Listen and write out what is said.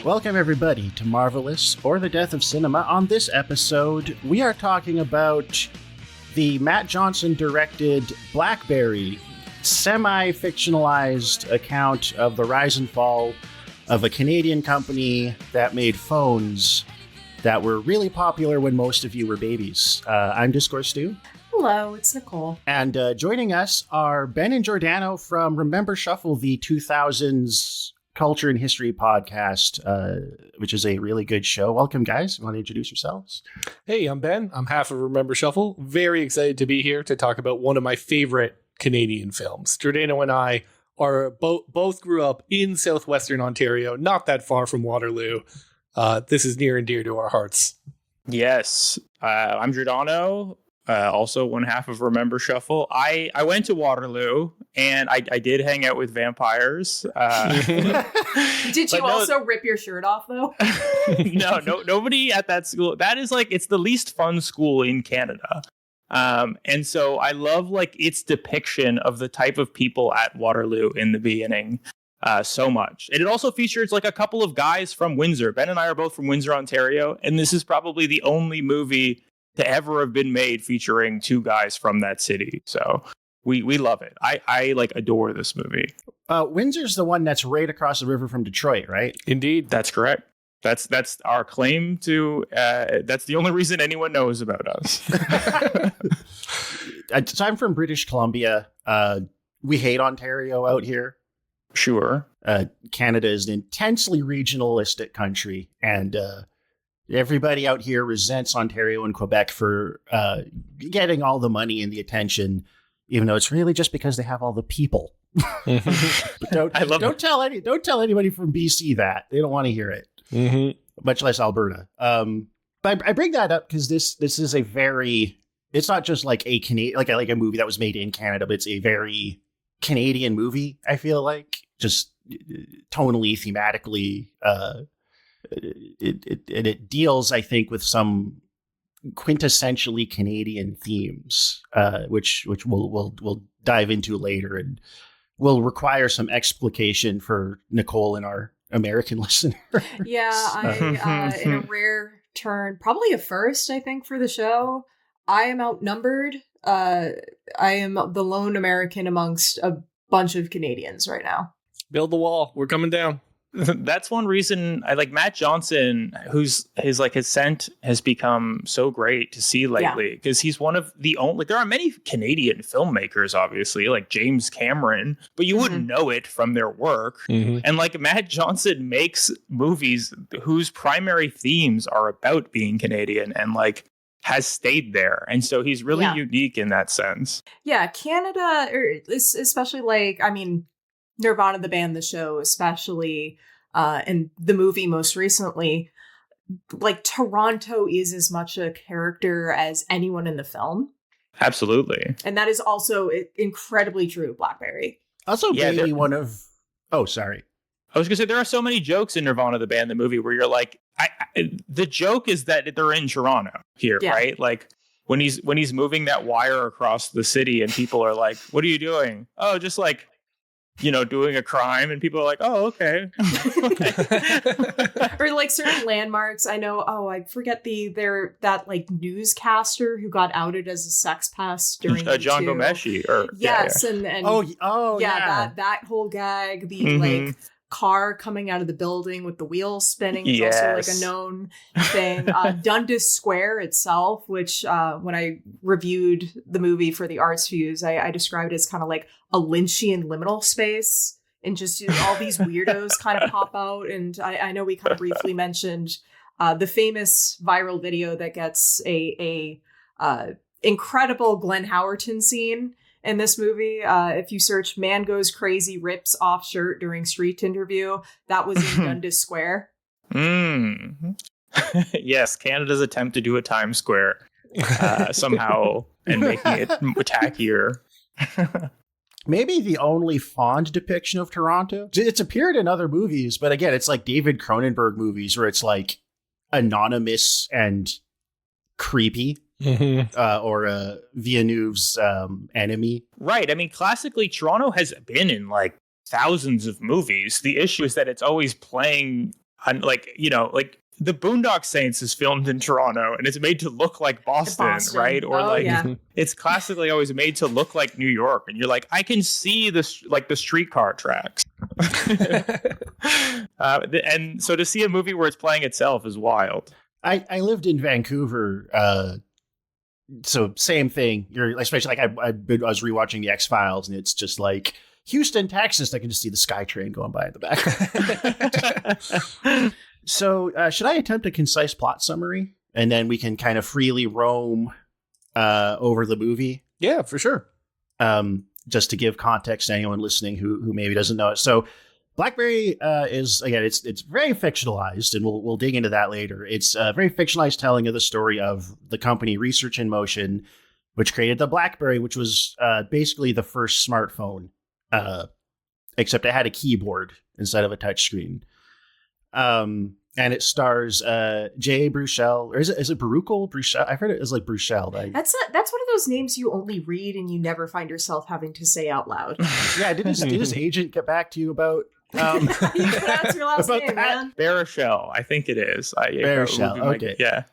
Welcome, everybody, to Marvelous or the Death of Cinema. On this episode, we are talking about the Matt Johnson-directed Blackberry, semi-fictionalized account of the rise and fall of a Canadian company that made phones that were really popular when most of you were babies. I'm Discourse Stu. Hello, it's Nicole. And joining us are Ben and Giordano from Remember Shuffle, the 2000s Culture and History podcast, which is a really good show. Welcome, guys. You want to introduce yourselves? Hey, I'm Ben. I'm half of Remember Shuffle. Very excited to be here to talk about one of my favorite Canadian films. Giordano and I are both grew up in southwestern Ontario, not that far from Waterloo. This is near and dear to our hearts. Yes, I'm Giordano. Also one half of Remember Shuffle. I went to Waterloo and I did hang out with vampires. Did you also rip your shirt off though? No, nobody at that school. That is it's the least fun school in Canada. And so I love its depiction of the type of people at Waterloo in the beginning so much. And it also features a couple of guys from Windsor. Ben and I are both from Windsor, Ontario. And this is probably the only movie to ever have been made featuring two guys from that city. So we love it. I adore this movie. Windsor's the one that's right across the river from Detroit, right? Indeed. That's correct. That's our claim to, that's the only reason anyone knows about us. So I'm from British Columbia. We hate Ontario out here. Sure. Canada is an intensely regionalistic country, and everybody out here resents Ontario and Quebec for getting all the money and the attention, even though it's really just because they have all the people. But don't tell anybody from BC that. They don't want to hear it. Mm-hmm. Much less Alberta. But I bring that up because this is a very, it's not just a Canadian, like a movie that was made in Canada, but it's a very Canadian movie. I feel like just tonally, thematically, it deals, I think, with some quintessentially Canadian themes, which we'll dive into later, and will require some explication for Nicole and our American listeners. Yeah, I in a rare turn, probably a first, I think, for the show, I am outnumbered. I am the lone American amongst a bunch of Canadians right now. Build the wall. We're coming down. That's one reason I like Matt Johnson, who's his scent has become so great to see lately, because he's one of the only, there are many Canadian filmmakers, obviously, like James Cameron, but you wouldn't know it from their work. Mm-hmm. And Matt Johnson makes movies whose primary themes are about being Canadian and has stayed there. And so he's really unique in that sense. Yeah, Canada, especially Nirvana, the band, the show, especially, and the movie most recently, Toronto is as much a character as anyone in the film. Absolutely. And that is also incredibly true of Blackberry. Also, maybe one of... Oh, sorry. I was going to say, there are so many jokes in Nirvana, the band, the movie, where you're the joke is that they're in Toronto here, right? When he's moving that wire across the city and people are like, what are you doing? Oh, just doing a crime, and people are like, oh, okay. Or certain landmarks. I know, I forget that newscaster who got outed as a sex pest during John Gomeshi. And that whole gag, the car coming out of the building with the wheels spinning is also a known thing. Dundas Square itself, which when I reviewed the movie for the Arts Views, I described it as kind of like a Lynchian liminal space, and just all these weirdos kind of pop out. And I know we kind of briefly mentioned the famous viral video that gets a incredible Glenn Howerton scene in this movie. If you search "man goes crazy, rips off shirt during street interview," that was in Dundas Square. Yes, Canada's attempt to do a Times Square somehow and making it tackier. Maybe the only fond depiction of Toronto. It's appeared in other movies, but again, it's like David Cronenberg movies where it's anonymous and creepy. Or Villeneuve's Enemy. Right. I mean, classically, Toronto has been in thousands of movies. The issue is that it's always playing like, you know, like the Boondock Saints is filmed in Toronto and it's made to look like Boston. Right? Or it's classically always made to look like New York. And you're like, I can see this, like the streetcar tracks. And so to see a movie where it's playing itself is wild. I lived in Vancouver, so same thing. You're especially like I was rewatching the X-Files, and it's just like Houston, Texas. I can just see the SkyTrain going by in the back. So should I attempt a concise plot summary, and then we can kind of freely roam over the movie? Yeah, for sure. Just to give context to anyone listening who maybe doesn't know it. So Blackberry is, again, it's very fictionalized, and we'll dig into that later. It's a very fictionalized telling of the story of the company Research in Motion, which created the BlackBerry, which was basically the first smartphone, except it had a keyboard instead of a touchscreen. And it stars J.A. Bruchel, or is it Baruchel? Bruchel? I've heard it as like Bruchel. That's one of those names you only read and you never find yourself having to say out loud. Yeah, did his agent get back to you about? You pronounce your last name, man. Baruchel, I think it is. Baruchel, okay. Yeah.